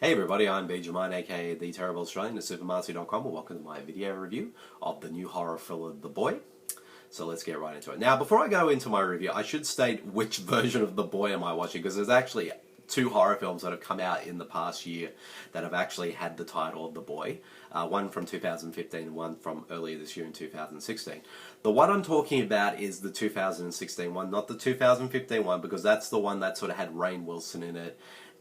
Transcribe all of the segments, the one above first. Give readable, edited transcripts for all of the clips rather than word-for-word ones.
Hey everybody, I'm Benjamin, aka The Terrible Australian at supermarcy.com, and welcome to my video review of the new horror thriller The Boy. So let's get right into it. Now, before I go into my review, I should state which version of The Boy am I watching, because there's actually two horror films that have come out in the past year that have actually had the title of The Boy. One from 2015 and one from earlier this year in 2016. The one I'm talking about is the 2016 one, not the 2015 one, because that's the one that sort of had Rainn Wilson in it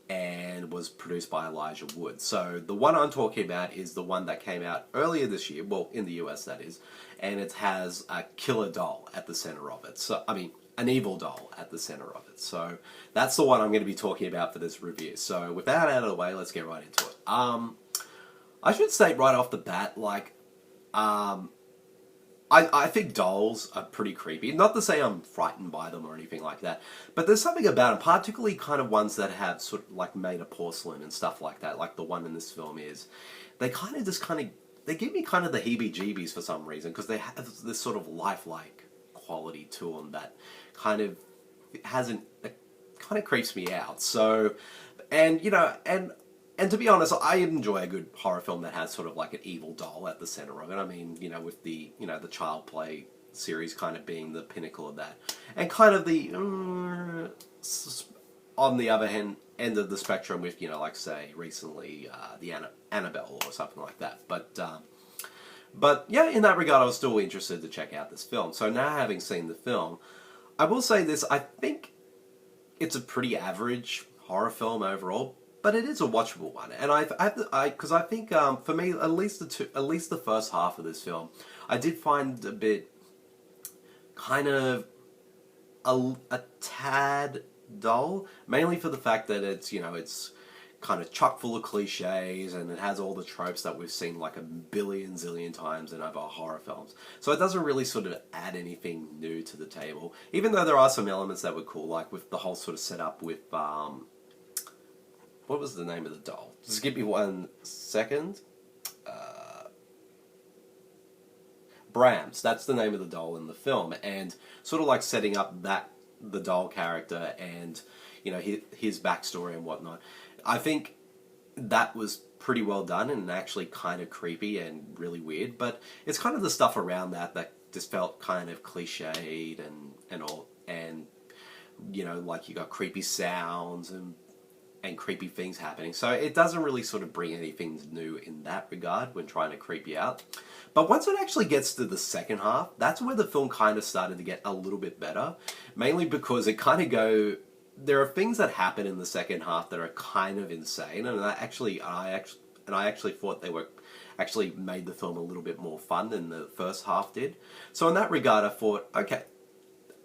and was produced by Elijah Wood. So the one I'm talking about is the one that came out earlier this year, well, in the US that is, and it has a killer doll at the center of it. So, I mean, an evil doll at the center of it. So that's the one I'm going to be talking about for this review. So with that out of the way, let's get right into it. I should state right off the bat, I think dolls are pretty creepy. Not to say I'm frightened by them or anything like that, but there's something about them, particularly kind of ones that have sort of like made of porcelain and stuff like that, like the one in this film is. They they give me kind of the heebie-jeebies for some reason, because they have this sort of lifelike quality to them that kind of kind of creeps me out. So, and you know, and to be honest, I enjoy a good horror film that has sort of like an evil doll at the center of it. I mean, you know, with the, you know, the Child Play series kind of being the pinnacle of that. And kind of the, on the other end of the spectrum with, you know, like say, recently, the Annabelle or something like that. But yeah, in that regard, I was still interested to check out this film. So now having seen the film, I will say this, I think it's a pretty average horror film overall, but it is a watchable one, and because I think for me, at least the first half of this film, I did find a bit kind of a tad dull, mainly for the fact that it's, you know, it's kind of chock full of cliches, and it has all the tropes that we've seen like a zillion times in other horror films. So it doesn't really sort of add anything new to the table, even though there are some elements that were cool, like with the whole sort of setup with what was the name of the doll? Just give me 1 second. Brams, that's the name of the doll in the film, and sort of like setting up the doll character and, you know, his backstory and whatnot. I think that was pretty well done and actually kind of creepy and really weird, but it's kind of the stuff around that just felt kind of cliched and all, and, you know, like you got creepy sounds and creepy things happening. So it doesn't really sort of bring anything new in that regard when trying to creep you out. But once it actually gets to the second half, that's where the film kind of started to get a little bit better. Mainly because it kind of there are things that happen in the second half that are kind of insane, and I actually thought they were actually made the film a little bit more fun than the first half did. So in that regard, I thought, okay,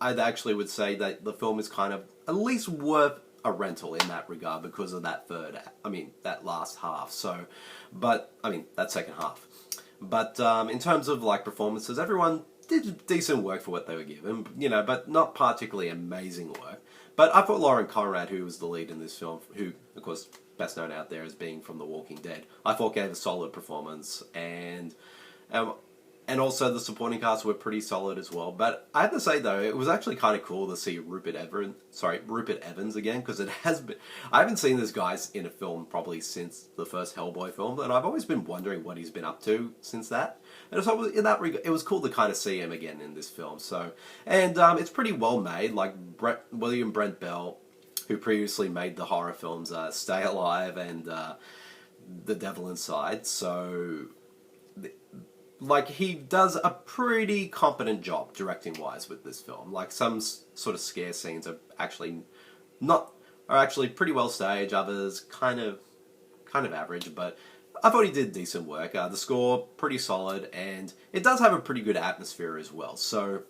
I actually would say that the film is kind of at least worth a rental in that regard because of that that last half. So, but, that second half. But in terms of like performances, everyone did decent work for what they were given, you know, but not particularly amazing work. But I thought Lauren Conrad, who was the lead in this film, who, of course, best known out there as being from The Walking Dead, I thought gave a solid performance, and also the supporting cast were pretty solid as well. But I have to say though, it was actually kind of cool to see Rupert Evans again, because I haven't seen this guy in a film probably since the first Hellboy film, and I've always been wondering what he's been up to since that. And so in that regard, it was cool to kind of see him again in this film. So, and it's pretty well made. Like William Brent Bell, who previously made the horror films Stay Alive and The Devil Inside. So, like, he does a pretty competent job directing-wise with this film. Like, some sort of scare scenes are actually pretty well staged. Others kind of average, but I thought he did decent work. The score pretty solid, and it does have a pretty good atmosphere as well. So,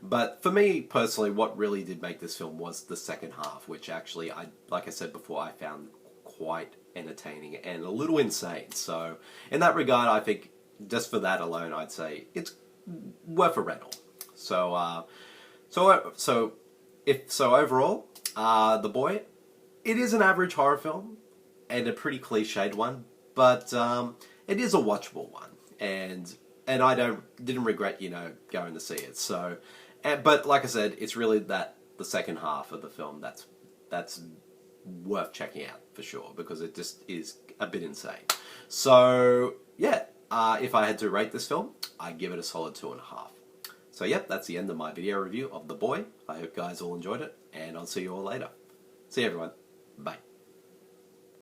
but for me personally, what really did make this film was the second half, which actually, like I said before, I found quite entertaining and a little insane. So, in that regard, I think just for that alone, I'd say it's worth a rental. So, overall, The Boy, it is an average horror film and a pretty cliched one, but it is a watchable one, and I didn't regret, you know, going to see it. So, but like I said, it's really the second half of the film that's worth checking out for sure, because it just is a bit insane. So yeah, if I had to rate this film, I'd give it a solid 2.5. So yep, that's the end of my video review of The Boy. I hope you guys all enjoyed it, and I'll see you all later. See you everyone. Bye.